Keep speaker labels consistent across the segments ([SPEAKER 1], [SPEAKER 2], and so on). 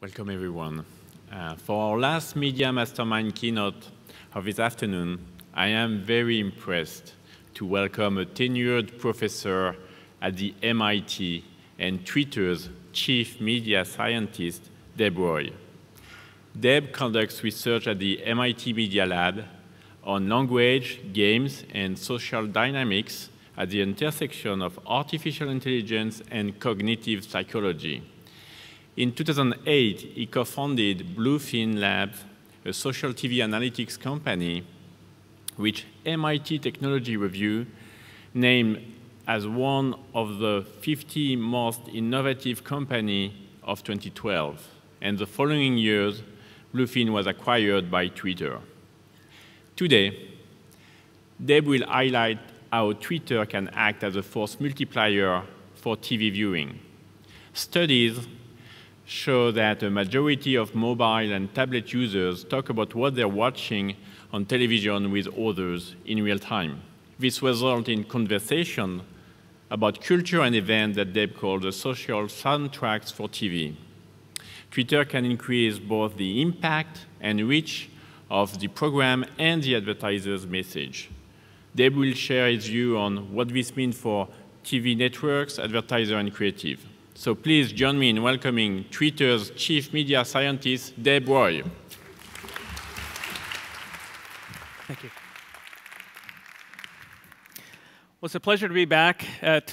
[SPEAKER 1] Welcome, everyone. For our last Media Mastermind keynote of this afternoon, I am very impressed to welcome a tenured professor at the MIT and Twitter's chief media scientist, Deb Roy. Deb conducts research at the MIT Media Lab on language, games, and social dynamics at the intersection of artificial intelligence and cognitive psychology. In 2008, he co-founded Bluefin Labs, a social TV analytics company, which MIT Technology Review named as one of the 50 most innovative companies of 2012. And the following years, Bluefin was acquired by Twitter. Today, Deb will highlight how Twitter can act as a force multiplier for TV viewing. Studies show that a majority of mobile and tablet users talk about what they're watching on television with others in real time. This results in conversation about culture and events that Deb calls the social soundtracks for TV. Twitter can increase both the impact and reach of the program and the advertiser's message. Deb will share his view on what this means for TV networks, advertiser, and creative. So please join me in welcoming Twitter's chief media scientist, Deb Roy.
[SPEAKER 2] Thank you. Well, it's a pleasure to be back at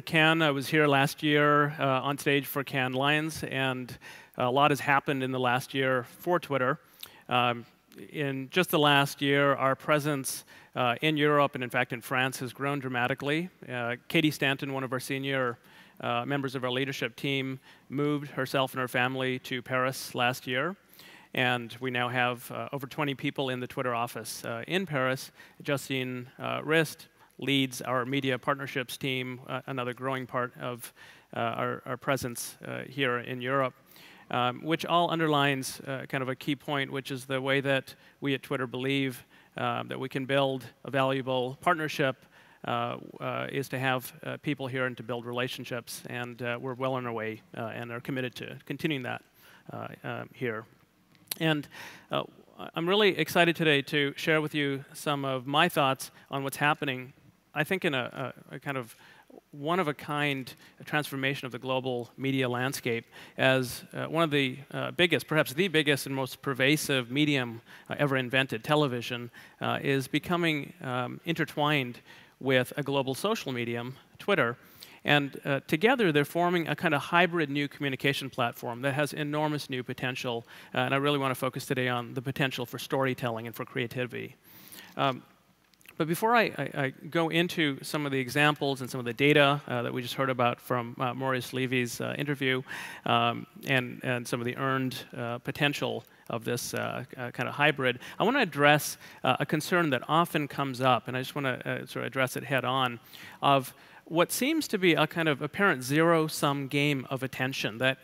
[SPEAKER 2] Cannes. I was here last year on stage for Cannes Lions, and a lot has happened in the last year for Twitter. In just the last year, our presence in Europe and, in fact, in France has grown dramatically. Katie Stanton, one of our senior members of our leadership team, moved herself and her family to Paris last year. And we now have over 20 people in the Twitter office in Paris. Justine Rist leads our media partnerships team, another growing part of our presence here in Europe, which all underlines kind of a key point, which is the way that we at Twitter believe that we can build a valuable partnership is to have people here and to build relationships, and we're well on our way and are committed to continuing that here. And I'm really excited today to share with you some of my thoughts on what's happening, I think, in a kind of one-of-a-kind transformation of the global media landscape as one of the biggest, perhaps the biggest and most pervasive medium ever invented, television, is becoming intertwined with a global social medium, Twitter. And together, they're forming a kind of hybrid new communication platform that has enormous new potential. And I really want to focus today on the potential for storytelling and for creativity. But before I go into some of the examples and some of the data that we just heard about from Maurice Levy's interview and some of the earned potential of this kind of hybrid, I want to address a concern that often comes up, and I just want to sort of address it head on, of what seems to be a kind of apparent zero-sum game of attention. That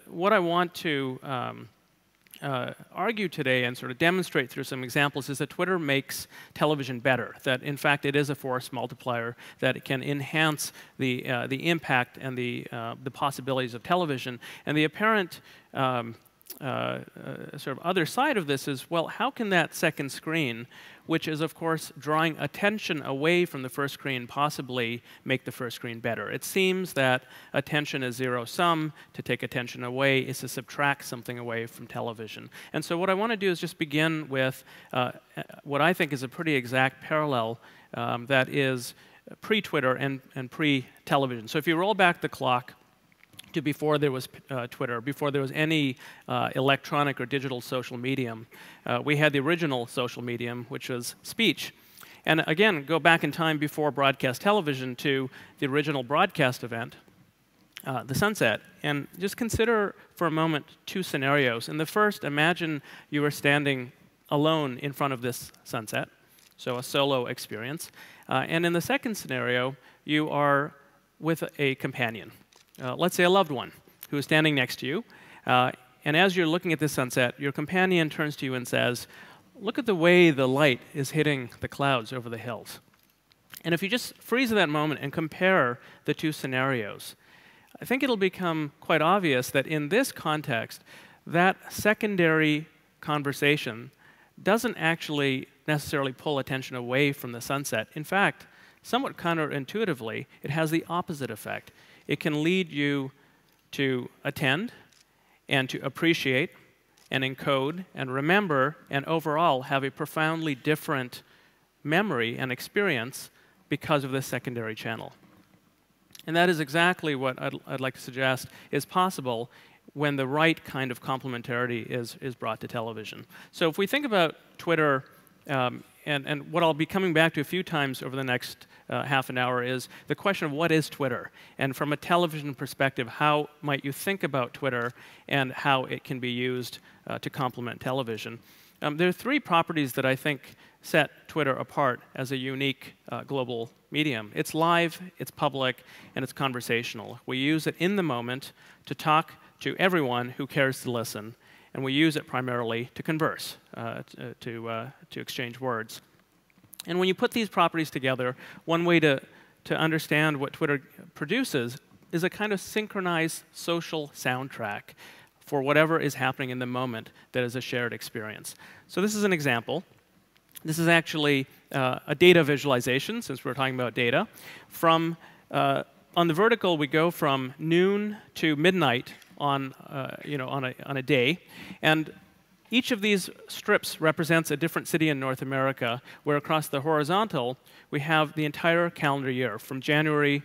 [SPEAKER 2] what I want to argue today and sort of demonstrate through some examples is that Twitter makes television better, that in fact it is a force multiplier, that it can enhance the impact and the possibilities of television. And the apparent sort of other side of this is, well, how can that second screen, which is, of course, drawing attention away from the first screen, possibly make the first screen better? It seems that attention is zero-sum. To take attention away is to subtract something away from television. And so what I want to do is just begin with what I think is a pretty exact parallel that is pre-Twitter and pre-television. So if you roll back the clock to before there was Twitter, before there was any electronic or digital social medium, we had the original social medium, which was speech. And again, go back in time before broadcast television to the original broadcast event, the sunset, and just consider for a moment two scenarios. In the first, imagine you were standing alone in front of this sunset, so a solo experience. And in the second scenario, you are with a companion. Let's say a loved one who is standing next to you. And as you're looking at this sunset, your companion turns to you and says, "Look at the way the light is hitting the clouds over the hills." And if you just freeze in that moment and compare the two scenarios, I think it'll become quite obvious that in this context, that secondary conversation doesn't actually necessarily pull attention away from the sunset. In fact, somewhat counterintuitively, it has the opposite effect. It can lead you to attend and to appreciate and encode and remember and overall have a profoundly different memory and experience because of this secondary channel. And that is exactly what I'd like to suggest is possible when the right kind of complementarity is brought to television. So if we think about Twitter, and what I'll be coming back to a few times over the next half an hour is the question of what is Twitter? And from a television perspective, how might you think about Twitter and how it can be used to complement television? There are three properties that I think set Twitter apart as a unique global medium. It's live, it's public, and it's conversational. We use it in the moment to talk to everyone who cares to listen, and we use it primarily to converse, to exchange words. And when you put these properties together, one way to understand what Twitter produces is a kind of synchronized social soundtrack for whatever is happening in the moment that is a shared experience. So this is an example. This is actually a data visualization, since we're talking about data. From, on the vertical, we go from noon to midnight on a day. And each of these strips represents a different city in North America, where across the horizontal, we have the entire calendar year, from January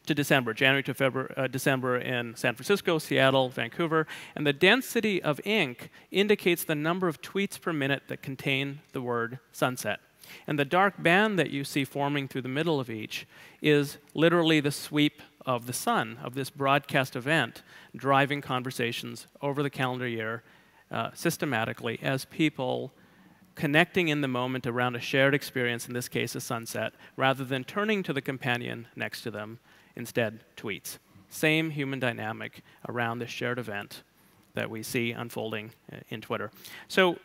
[SPEAKER 2] to December, January to February, December in San Francisco, Seattle, Vancouver. And the density of ink indicates the number of tweets per minute that contain the word sunset. And the dark band that you see forming through the middle of each is literally the sweep of the sun, of this broadcast event, driving conversations over the calendar year systematically as people connecting in the moment around a shared experience, in this case a sunset, rather than turning to the companion next to them, instead tweets. Same human dynamic around this shared event that we see unfolding in Twitter. So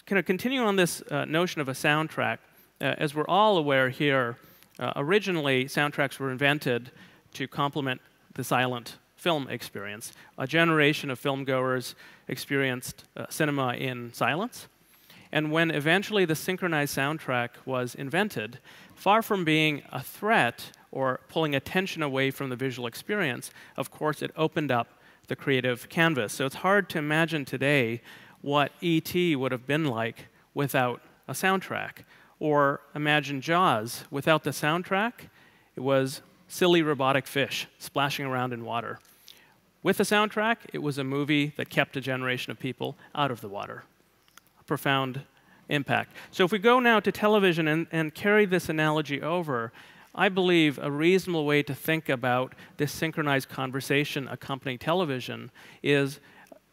[SPEAKER 2] kind of continue on this notion of a soundtrack, as we're all aware here, originally soundtracks were invented to complement the silent film experience. A generation of filmgoers experienced cinema in silence. And when eventually the synchronized soundtrack was invented, far from being a threat or pulling attention away from the visual experience, of course, it opened up the creative canvas. So it's hard to imagine today what E.T. would have been like without a soundtrack. Or imagine Jaws. Without the soundtrack, it was silly robotic fish splashing around in water. With the soundtrack, it was a movie that kept a generation of people out of the water. A profound impact. So if we go now to television and carry this analogy over, I believe a reasonable way to think about this synchronized conversation accompanying television is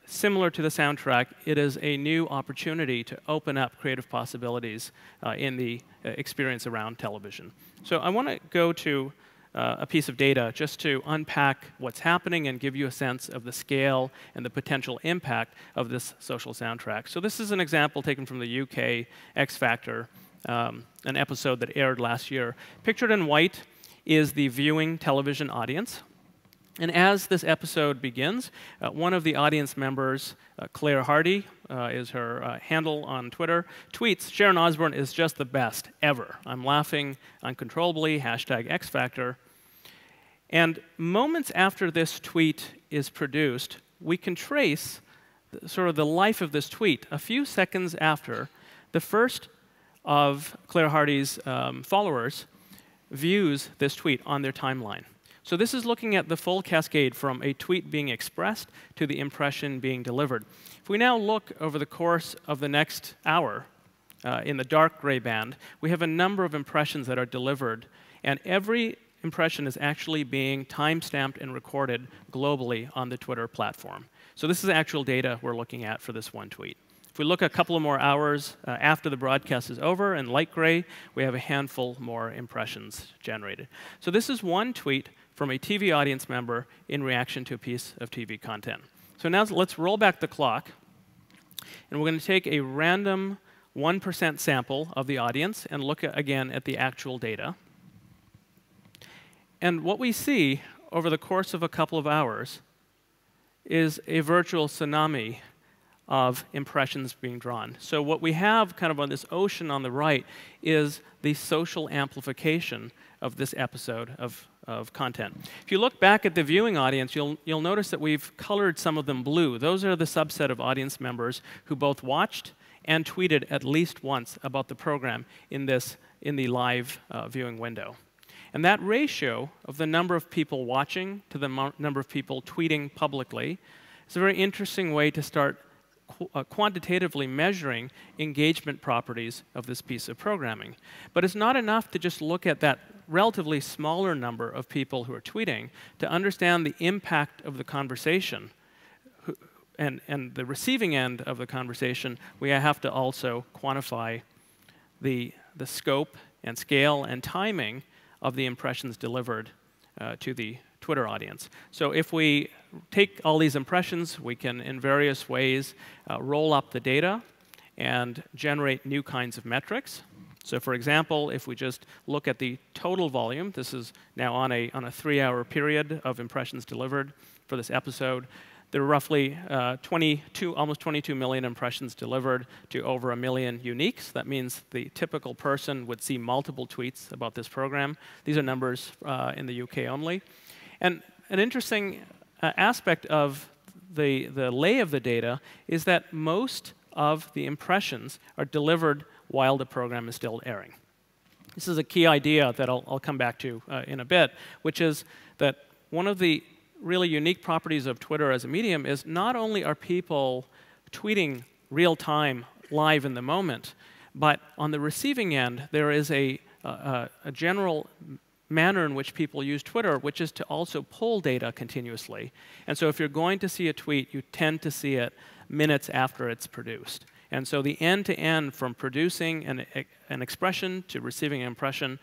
[SPEAKER 2] similar to the soundtrack. It is a new opportunity to open up creative possibilities in the experience around television. So I want to go to a piece of data just to unpack what's happening and give you a sense of the scale and the potential impact of this social soundtrack. So this is an example taken from the UK X Factor, an episode that aired last year. Pictured in white is the viewing television audience. And as this episode begins, one of the audience members, Claire Hardy, is her handle on Twitter, tweets, "Sharon Osbourne is just the best ever. I'm laughing uncontrollably, #XFactor." And moments after this tweet is produced, we can trace sort of the life of this tweet. A few seconds after, the first of Claire Hardy's followers views this tweet on their timeline. So this is looking at the full cascade from a tweet being expressed to the impression being delivered. If we now look over the course of the next hour in the dark gray band, we have a number of impressions that are delivered, and every impression is actually being time-stamped and recorded globally on the Twitter platform. So this is actual data we're looking at for this one tweet. If we look a couple of more hours after the broadcast is over, in light gray, we have a handful more impressions generated. So this is one tweet from a TV audience member in reaction to a piece of TV content. So now let's roll back the clock, and we're going to take a random 1% sample of the audience and look again at the actual data. And what we see over the course of a couple of hours is a virtual tsunami of impressions being drawn. So what we have kind of on this ocean on the right is the social amplification of this episode of content. If you look back at the viewing audience, you'll notice that we've colored some of them blue. Those are the subset of audience members who both watched and tweeted at least once about the program in the live viewing window. And that ratio of the number of people watching to the number of people tweeting publicly is a very interesting way to start quantitatively measuring engagement properties of this piece of programming. But it's not enough to just look at that relatively smaller number of people who are tweeting to understand the impact of the conversation and the receiving end of the conversation. We have to also quantify the scope and scale and timing of the impressions delivered to the Twitter audience. So if we take all these impressions, we can, in various ways, roll up the data and generate new kinds of metrics. So for example, if we just look at the total volume, this is now on a 3-hour period of impressions delivered for this episode. There are roughly almost 22 million impressions delivered to over 1 million uniques. That means the typical person would see multiple tweets about this program. These are numbers in the UK only. And an interesting aspect of the lay of the data is that most of the impressions are delivered while the program is still airing. This is a key idea that I'll come back to in a bit, which is that one of the really unique properties of Twitter as a medium is not only are people tweeting real time, live in the moment, but on the receiving end, there is a general manner in which people use Twitter, which is to also pull data continuously. And so if you're going to see a tweet, you tend to see it minutes after it's produced. And so the end-to-end from producing an expression to receiving an impression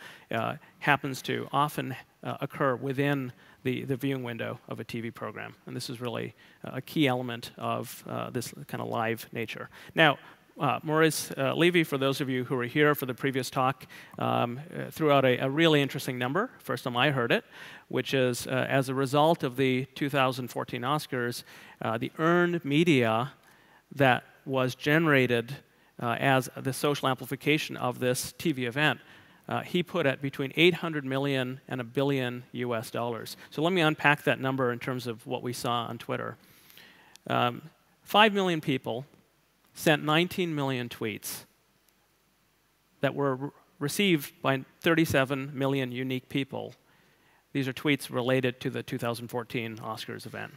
[SPEAKER 2] happens to often occur within the viewing window of a TV program. And this is really a key element of this kind of live nature. Now, Maurice Levy, for those of you who were here for the previous talk, threw out a really interesting number, first time I heard it, which is as a result of the 2014 Oscars, the earned media that was generated as the social amplification of this TV event, he put at between 800 million and $1 billion US. So let me unpack that number in terms of what we saw on Twitter. 5 million people sent 19 million tweets that were received by 37 million unique people. These are tweets related to the 2014 Oscars event.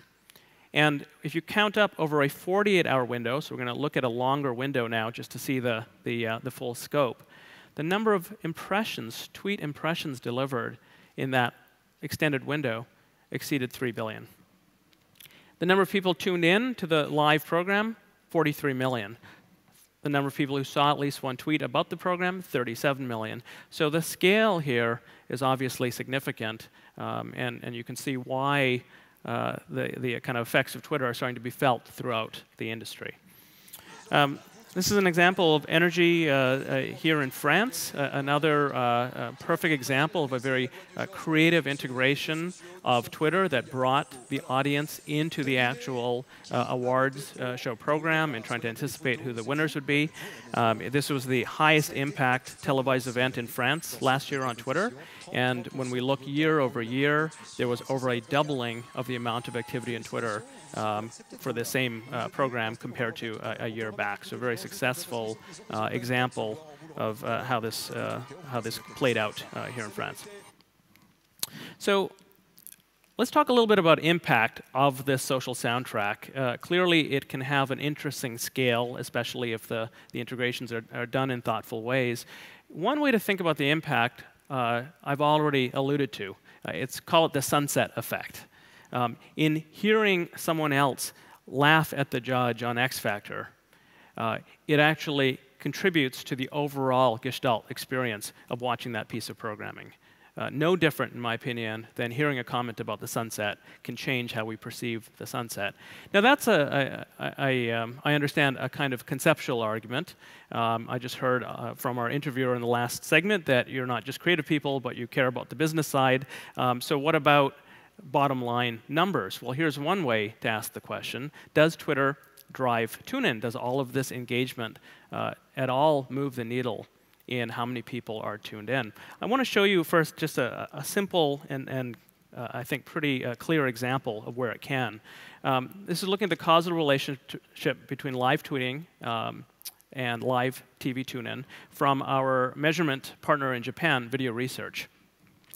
[SPEAKER 2] And if you count up over a 48-hour window, so we're going to look at a longer window now just to see the full scope, the number of impressions, tweet impressions delivered in that extended window exceeded 3 billion. The number of people tuned in to the live program, 43 million. The number of people who saw at least one tweet about the program, 37 million. So the scale here is obviously significant, and you can see why the kind of effects of Twitter are starting to be felt throughout the industry. This is an example of energy here in France, another perfect example of a very creative integration of Twitter that brought the audience into the actual awards show program and trying to anticipate who the winners would be. This was the highest impact televised event in France last year on Twitter. And when we look year over year, there was over a doubling of the amount of activity in Twitter for the same program compared to a year back. So a very successful example of how this played out here in France. So let's talk a little bit about impact of this social soundtrack. Clearly, it can have an interesting scale, especially if the integrations are done in thoughtful ways. One way to think about the impact I've already alluded to. Call it the sunset effect. In hearing someone else laugh at the judge on X Factor, it actually contributes to the overall Gestalt experience of watching that piece of programming. No different, in my opinion, than hearing a comment about the sunset can change how we perceive the sunset. Now, that's I understand, a kind of conceptual argument. I just heard from our interviewer in the last segment that you're not just creative people, but you care about the business side. So what about bottom line numbers? Well, here's one way to ask the question. Does Twitter drive tune-in? Does all of this engagement at all move the needle in how many people are tuned in? I want to show you first just a simple and I think pretty clear example of where it can. This is looking at the causal relationship between live tweeting and live TV tune-in from our measurement partner in Japan, Video Research.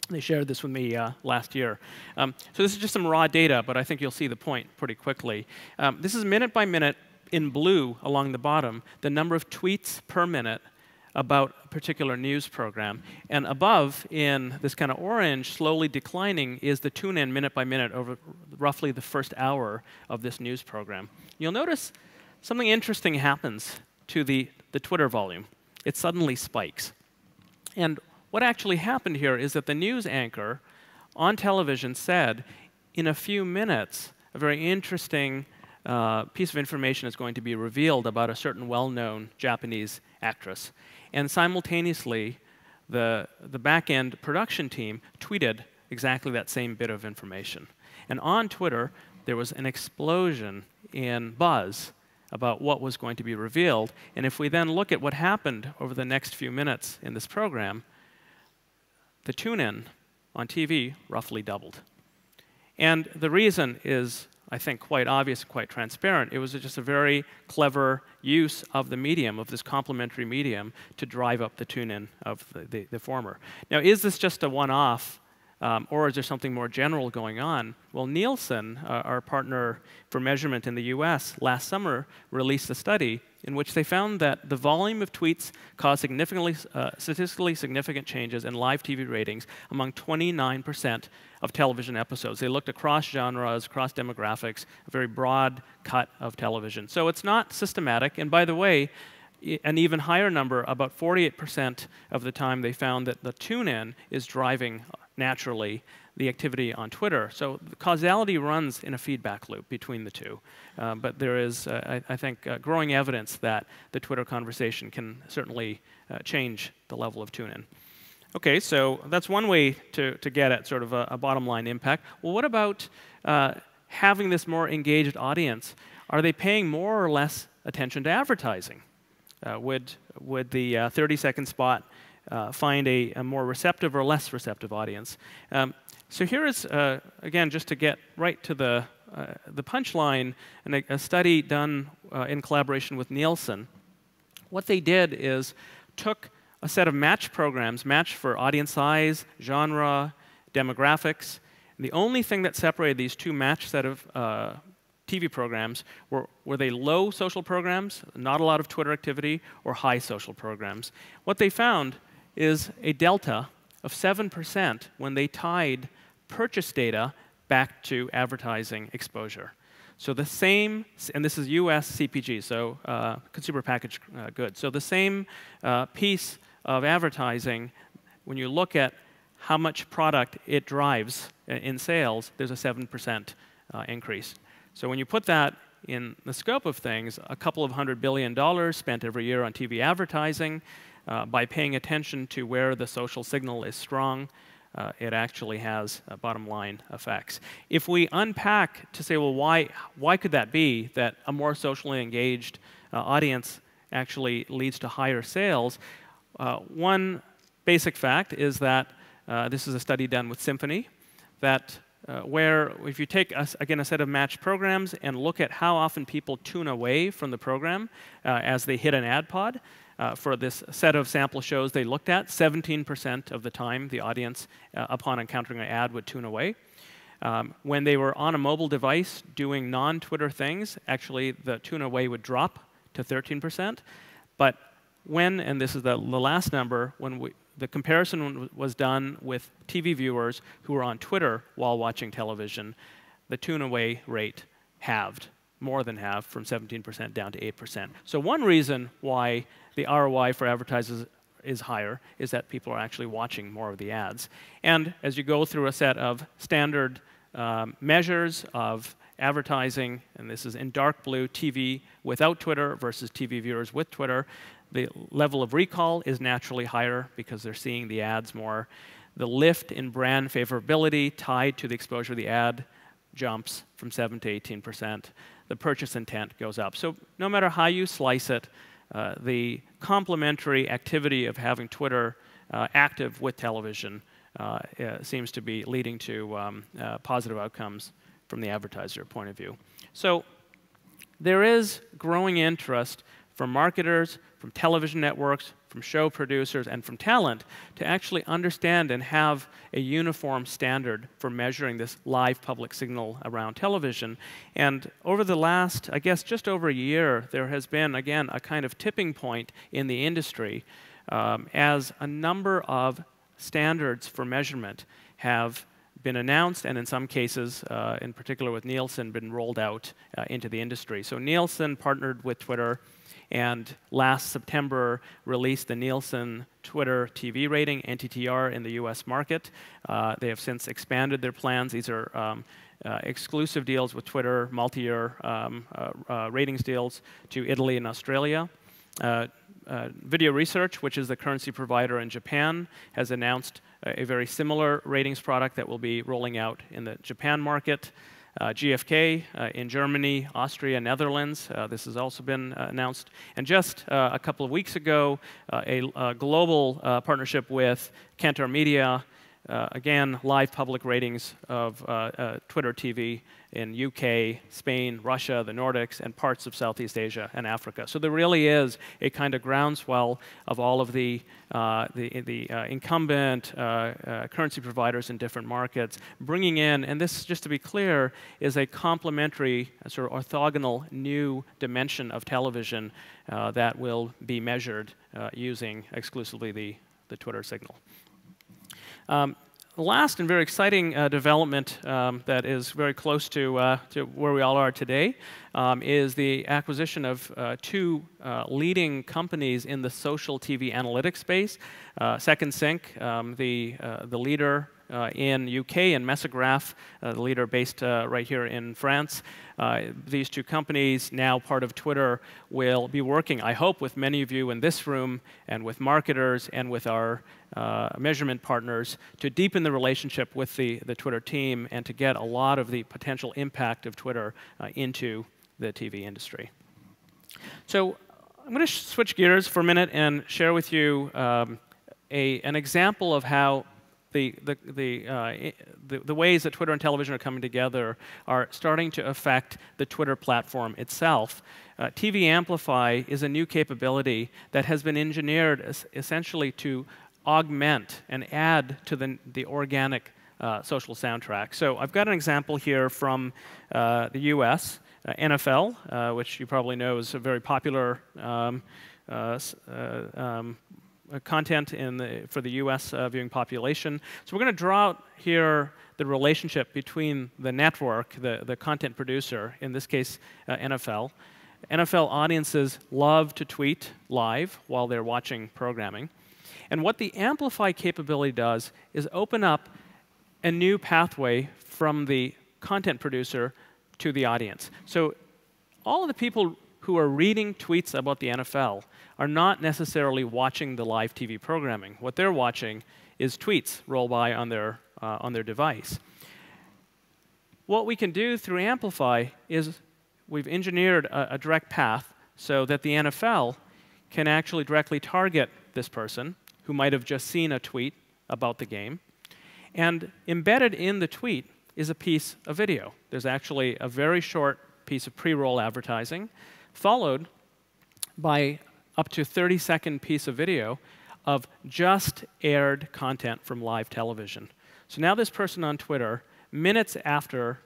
[SPEAKER 2] They shared this with me last year. So this is just some raw data, but I think you'll see the point pretty quickly. This is minute by minute in blue along the bottom, the number of tweets per minute about a particular news program. And above, in this kind of orange, slowly declining, is the tune-in minute by minute over roughly the first hour of this news program. You'll notice something interesting happens to the Twitter volume. It suddenly spikes. And what actually happened here is that the news anchor on television said, in a few minutes, a very interesting piece of information is going to be revealed about a certain well-known Japanese actress. And simultaneously, the back-end production team tweeted exactly that same bit of information. And on Twitter, there was an explosion in buzz about what was going to be revealed. And if we then look at what happened over the next few minutes in this program, the tune-in on TV roughly doubled. And the reason is, I think, quite obvious, quite transparent. It was just a very clever use of the medium, of this complementary medium, to drive up the tune-in of the former. Now, is this just a one-off, or is there something more general going on? Well, Nielsen, our partner for measurement in the US, last summer released a study in which they found that the volume of tweets caused statistically significant changes in live TV ratings among 29% of television episodes. They looked across genres, across demographics, a very broad cut of television. So it's not systematic. And by the way, an even higher number, about 48% of the time, they found that the tune-in is driving naturally the activity on Twitter. So the causality runs in a feedback loop between the two. But there is, I think, growing evidence that the Twitter conversation can certainly change the level of tune-in. OK, so that's one way to get at sort of a bottom line impact. Well, what about having this more engaged audience? Are they paying more or less attention to advertising? Would the 30-second spot find a more receptive or less receptive audience? So here is, again, just to get right to the punchline, and a study done in collaboration with Nielsen. What they did is took a set of matched programs, matched for audience size, genre, demographics. And the only thing that separated these two matched set of TV programs were they low social programs, not a lot of Twitter activity, or high social programs. What they found is a delta of 7% when they tied purchase data back to advertising exposure. So the same, and this is US CPG, so consumer packaged goods. So the same piece of advertising, when you look at how much product it drives in sales, there's a 7% increase. So when you put that in the scope of things, a couple of $100 billion spent every year on TV advertising, by paying attention to where the social signal is strong, it actually has bottom line effects. If we unpack to say, well, why could that be that a more socially engaged audience actually leads to higher sales? One basic fact is that this is a study done with Symphony, that where if you take, again, a set of matched programs and look at how often people tune away from the program as they hit an ad pod, for this set of sample shows they looked at, 17% of the time the audience, upon encountering an ad, would tune away. When they were on a mobile device doing non-Twitter things, actually the tune away would drop to 13%. But when, and this is the last number, when the comparison was done with TV viewers who were on Twitter while watching television, the tune away rate halved, more than halved, from 17% down to 8%. So one reason why the ROI for advertisers is higher is that people are actually watching more of the ads. And as you go through a set of standard measures of advertising, and this is in dark blue, TV without Twitter versus TV viewers with Twitter, the level of recall is naturally higher because they're seeing the ads more. the lift in brand favorability tied to the exposure of the ad jumps from 7 to 18%. The purchase intent goes up. So no matter how you slice it, the complementary activity of having Twitter active with television seems to be leading to positive outcomes from the advertiser point of view. So there is growing interest from marketers, from television networks, from show producers, and from talent to actually understand and have a uniform standard for measuring this live public signal around television. And over the last, I guess, just over a year, there has been, again, a kind of tipping point in the industry as a number of standards for measurement have been announced, and in some cases, in particular with Nielsen, been rolled out into the industry. So Nielsen partnered with Twitter and last September released the Nielsen Twitter TV rating, NTTR, in the US market. They have since expanded their plans. These are exclusive deals with Twitter, multi-year ratings deals to Italy and Australia. Video Research, which is the currency provider in Japan, has announced a very similar ratings product that will be rolling out in the Japan market. GfK in Germany, Austria, Netherlands, this has also been announced. And just a couple of weeks ago, a global partnership with Kantar Media, again, live public ratings of Twitter TV in UK, Spain, Russia, the Nordics, and parts of Southeast Asia and Africa. So there really is a kind of groundswell of all of the incumbent currency providers in different markets bringing in, and this, just to be clear, is a complementary, sort of orthogonal new dimension of television that will be measured using exclusively the Twitter signal. Last and very exciting development that is very close to where we all are today is the acquisition of two leading companies in the social TV analytics space. Second Sync, the leader in UK, and Messagraph, the leader based right here in France. These two companies, now part of Twitter, will be working, I hope, with many of you in this room and with marketers and with our measurement partners to deepen the relationship with the Twitter team and to get a lot of the potential impact of Twitter into the TV industry. So I'm going to switch gears for a minute and share with you an example of how the ways that Twitter and television are coming together are starting to affect the Twitter platform itself. TV Amplify is a new capability that has been engineered essentially to augment and add to the organic social soundtrack. So I've got an example here from the US, NFL, which you probably know is a very popular content for the US viewing population. So we're going to draw out here the relationship between the network, the content producer, in this case NFL. NFL audiences love to tweet live while they're watching programming. And what the Amplify capability does is open up a new pathway from the content producer to the audience. So all of the people who are reading tweets about the NFL are not necessarily watching the live TV programming. What they're watching is tweets roll by on their device. What we can do through Amplify is we've engineered a direct path so that the NFL can actually directly target this person who might have just seen a tweet about the game. And embedded in the tweet is a piece of video. There's actually a very short piece of pre-roll advertising, followed by up to 30-second piece of video of just aired content from live television. So now this person on Twitter, minutes after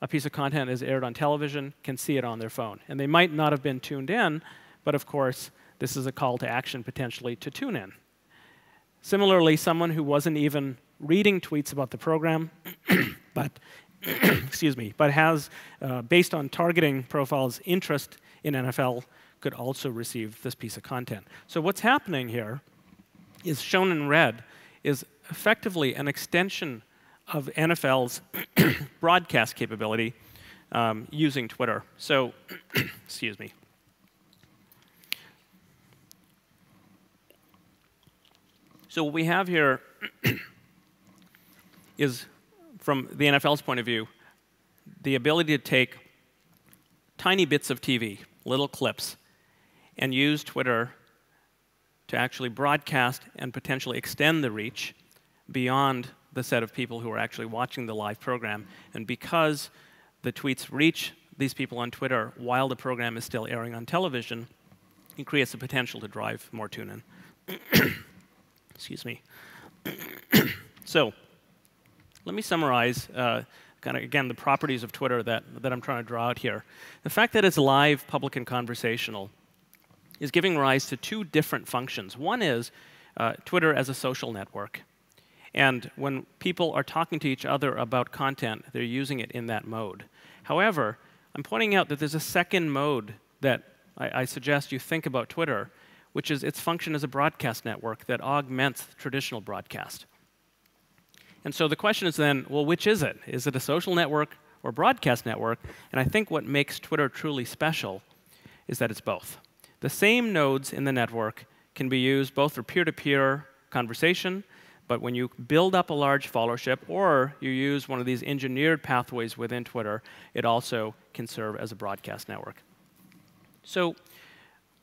[SPEAKER 2] a piece of content is aired on television, can see it on their phone. And they might not have been tuned in, but of course, this is a call to action potentially to tune in. Similarly, someone who wasn't even reading tweets about the program, but excuse me, but has, based on targeting profiles, interest in NFL, could also receive this piece of content. So what's happening here is shown in red is effectively an extension of NFL's broadcast capability using Twitter. So, excuse me. So what we have here is, from the NFL's point of view, the ability to take tiny bits of TV, little clips, and use Twitter to actually broadcast and potentially extend the reach beyond the set of people who are actually watching the live program. And because the tweets reach these people on Twitter while the program is still airing on television, it creates the potential to drive more tune-in. Excuse me. So let me summarize kind of, again, the properties of Twitter that I'm trying to draw out here. The fact that it's live, public, and conversational is giving rise to two different functions. One is Twitter as a social network. And when people are talking to each other about content, they're using it in that mode. However, I'm pointing out that there's a second mode that I suggest you think about Twitter, which is its function as a broadcast network that augments traditional broadcast. And so the question is then, well, which is it? Is it a social network or broadcast network? And I think what makes Twitter truly special is that it's both. The same nodes in the network can be used both for peer-to-peer conversation, but when you build up a large followership or you use one of these engineered pathways within Twitter, it also can serve as a broadcast network. So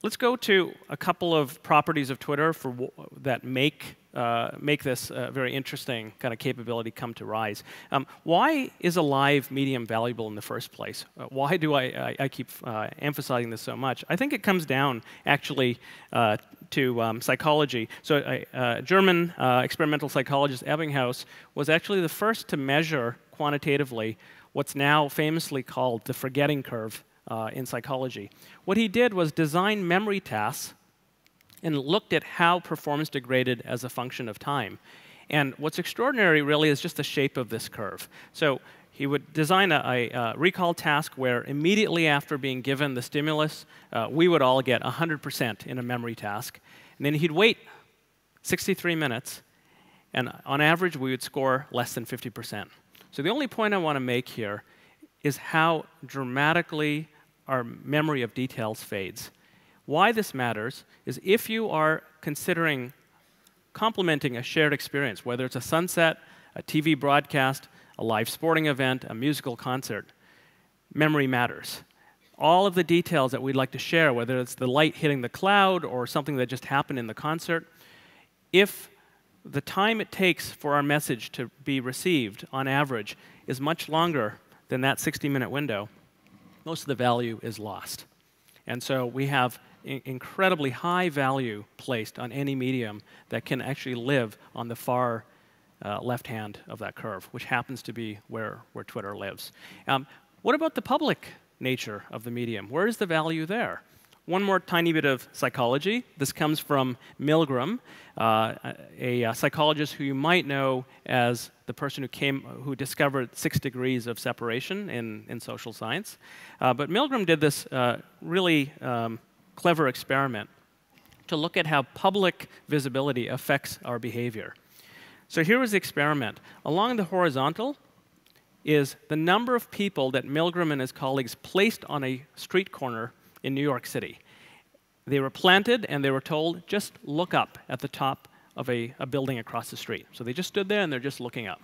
[SPEAKER 2] let's go to a couple of properties of Twitter that make this very interesting kind of capability come to rise. Why is a live medium valuable in the first place? Why do I keep emphasizing this so much? I think it comes down, actually, to psychology. So a German experimental psychologist, Ebbinghaus, was actually the first to measure quantitatively what's now famously called the forgetting curve in psychology. What he did was design memory tasks and looked at how performance degraded as a function of time. And what's extraordinary, really, is just the shape of this curve. So he would design a recall task where immediately after being given the stimulus, we would all get 100% in a memory task. And then he'd wait 63 minutes, and on average, we would score less than 50%. So the only point I want to make here is how dramatically our memory of details fades. Why this matters is if you are considering complementing a shared experience, whether it's a sunset, a TV broadcast, a live sporting event, a musical concert, memory matters. All of the details that we'd like to share, whether it's the light hitting the cloud or something that just happened in the concert, if the time it takes for our message to be received on average is much longer than that 60-minute window, most of the value is lost. And so we have incredibly high value placed on any medium that can actually live on the far left hand of that curve, which happens to be where Twitter lives. What about the public nature of the medium? Where is the value there? One more tiny bit of psychology. This comes from Milgram, a psychologist who you might know as the person who discovered 6 degrees of separation in social science. But Milgram did this really clever experiment to look at how public visibility affects our behavior. So here was the experiment. Along the horizontal is the number of people that Milgram and his colleagues placed on a street corner in New York City. They were planted, and they were told, just look up at the top of a building across the street. So they just stood there, and they're just looking up.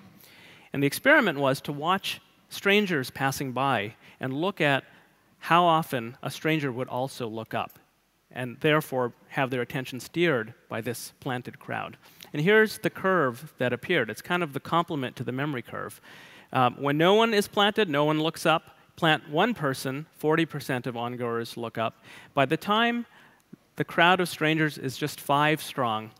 [SPEAKER 2] And the experiment was to watch strangers passing by and look at how often a stranger would also look up, and therefore have their attention steered by this planted crowd. And here's the curve that appeared. It's kind of the complement to the memory curve. When no one is planted, no one looks up. Plant one person, 40% of ongoers look up. By the time the crowd of strangers is just 5 strong,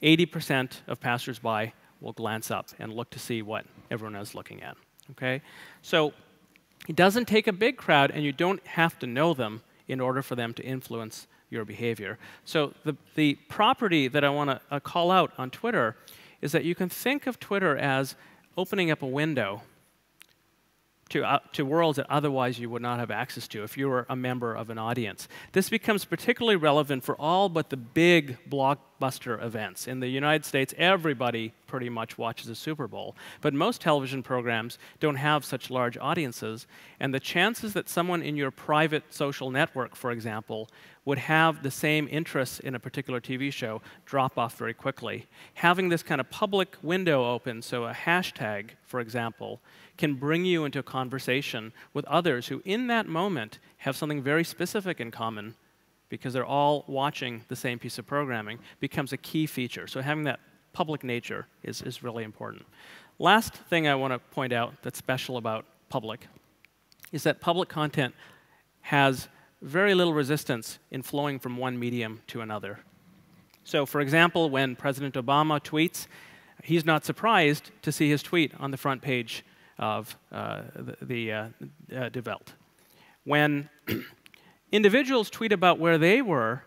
[SPEAKER 2] 80% of passersby will glance up and look to see what everyone else is looking at. Okay? So it doesn't take a big crowd, and you don't have to know them in order for them to influence your behavior. So the property that I want to call out on Twitter is that you can think of Twitter as opening up a window to worlds that otherwise you would not have access to if you were a member of an audience. This becomes particularly relevant for all but the big blockbuster events. In the United States, everybody pretty much watches the Super Bowl. But most television programs don't have such large audiences, and the chances that someone in your private social network, for example, would have the same interests in a particular TV show drop off very quickly. Having this kind of public window open, so a hashtag, for example, can bring you into a conversation with others who, in that moment, have something very specific in common because they're all watching the same piece of programming, becomes a key feature. So having that public nature is really important. Last thing I want to point out that's special about public is that public content has very little resistance in flowing from one medium to another. So for example, when President Obama tweets, he's not surprised to see his tweet on the front page of Die Welt. When individuals tweet about where they were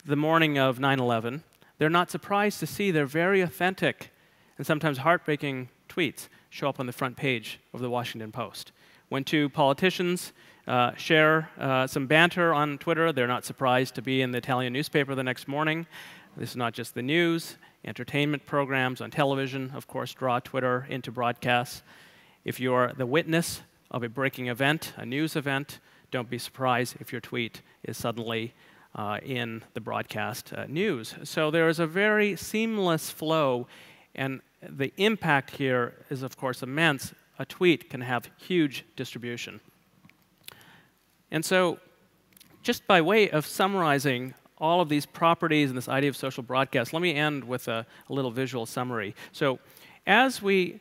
[SPEAKER 2] the morning of 9/11, they're not surprised to see their very authentic and sometimes heartbreaking tweets show up on the front page of the Washington Post. When two politicians share some banter on Twitter, they're not surprised to be in the Italian newspaper the next morning. This is not just the news. Entertainment programs on television, of course, draw Twitter into broadcasts. If you're the witness of a breaking event, a news event, don't be surprised if your tweet is suddenly in the broadcast news. So there is a very seamless flow, and the impact here is, of course, immense. A tweet can have huge distribution. And so just by way of summarizing all of these properties and this idea of social broadcast, let me end with a little visual summary. So as we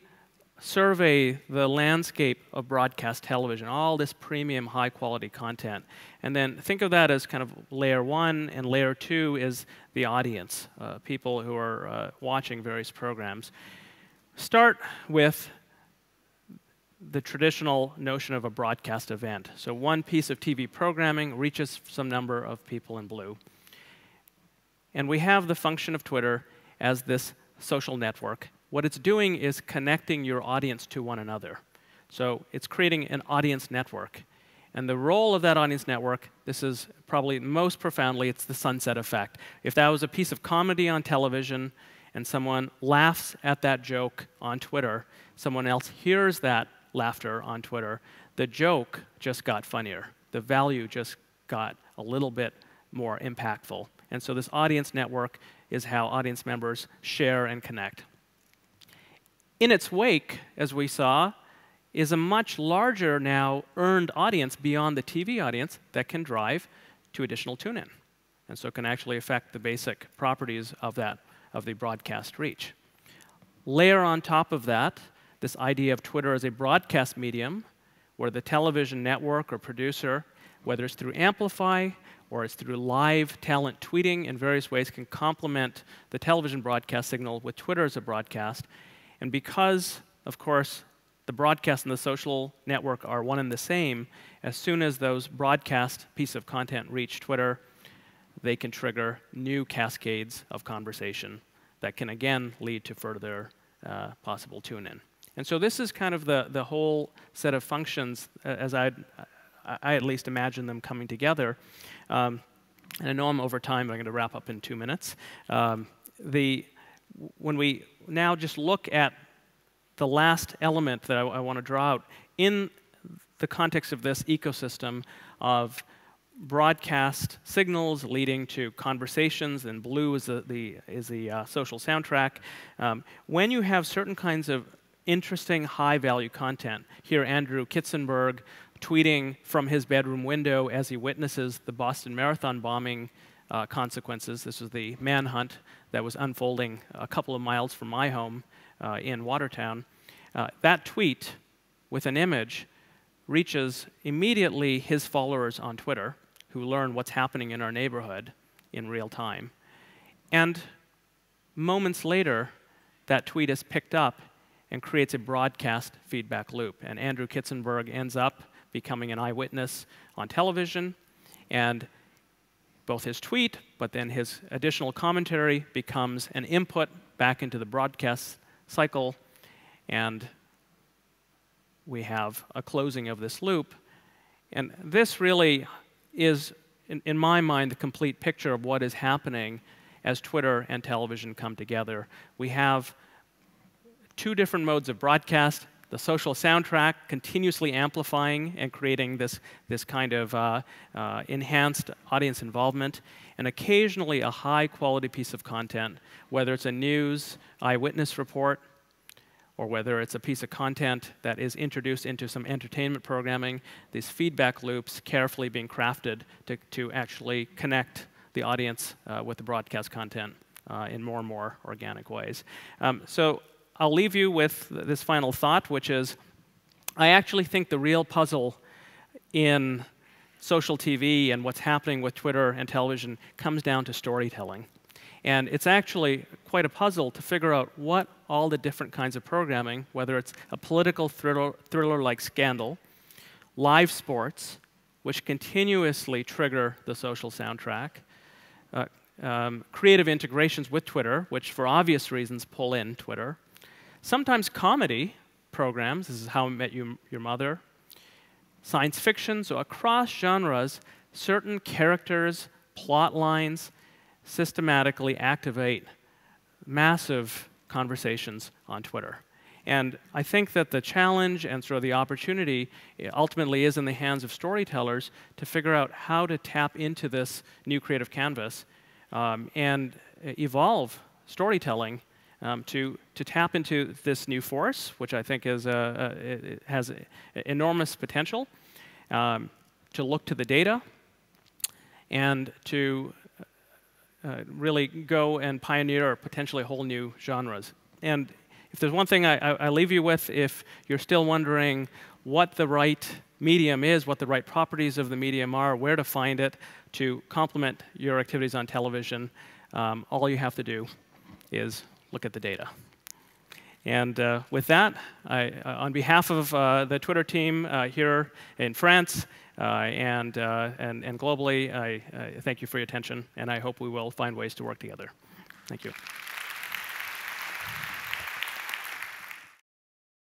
[SPEAKER 2] survey the landscape of broadcast television, all this premium high-quality content, and then think of that as kind of layer one, and layer two is the audience, people who are watching various programs. Start with the traditional notion of a broadcast event. So one piece of TV programming reaches some number of people in blue. And we have the function of Twitter as this social network. What it's doing is connecting your audience to one another. So it's creating an audience network. And the role of that audience network, this is probably most profoundly, it's the sunset effect. If that was a piece of comedy on television and someone laughs at that joke on Twitter, someone else hears that laughter on Twitter, the joke just got funnier. The value just got a little bit more impactful. And so this audience network is how audience members share and connect. In its wake, as we saw, is a much larger now earned audience beyond the TV audience that can drive to additional tune-in. And so it can actually affect the basic properties of the broadcast reach. Layer on top of that this idea of Twitter as a broadcast medium where the television network or producer, whether it's through Amplify or it's through live talent tweeting in various ways, can complement the television broadcast signal with Twitter as a broadcast. And because, of course, the broadcast and the social network are one and the same, as soon as those broadcast pieces of content reach Twitter, they can trigger new cascades of conversation that can, again, lead to further possible tune-in. And so this is kind of the whole set of functions as I at least imagine them coming together. And I know I'm over time, I'm going to wrap up in 2 minutes. When we now just look at the last element that I want to draw out in the context of this ecosystem of broadcast signals leading to conversations, and blue is the social soundtrack. When you have certain kinds of interesting high-value content, here Andrew Kitzenberg tweeting from his bedroom window as he witnesses the Boston Marathon bombing consequences. This was the manhunt that was unfolding a couple of miles from my home in Watertown. That tweet with an image reaches immediately his followers on Twitter, who learn what's happening in our neighborhood in real time. And moments later, that tweet is picked up and creates a broadcast feedback loop. And Andrew Kitzenberg ends up becoming an eyewitness on television, and both his tweet, but then his additional commentary becomes an input back into the broadcast cycle, and we have a closing of this loop. And this really is, in my mind, the complete picture of what is happening as Twitter and television come together. We have two different modes of broadcast, the social soundtrack continuously amplifying and creating this kind of enhanced audience involvement, and occasionally a high-quality piece of content, whether it's a news eyewitness report, or whether it's a piece of content that is introduced into some entertainment programming, these feedback loops carefully being crafted to actually connect the audience with the broadcast content in more and more organic ways. So I'll leave you with this final thought, which is I actually think the real puzzle in social TV and what's happening with Twitter and television comes down to storytelling. And it's actually quite a puzzle to figure out what all the different kinds of programming, whether it's a political thriller like Scandal, live sports, which continuously trigger the social soundtrack, creative integrations with Twitter, which for obvious reasons pull in Twitter, sometimes comedy programs, this is How I Met Your Mother, science fiction, so across genres, certain characters, plot lines, systematically activate massive conversations on Twitter. And I think that the challenge and sort of the opportunity ultimately is in the hands of storytellers to figure out how to tap into this new creative canvas and evolve storytelling to tap into this new force, which I think is it has enormous potential, to look to the data, and to really go and pioneer potentially whole new genres. And if there's one thing I leave you with, if you're still wondering what the right medium is, what the right properties of the medium are, where to find it to complement your activities on television, all you have to do is look at the data. And with that, on behalf of the Twitter team here in France and globally, I thank you for your attention, and I hope we will find ways to work together. Thank you.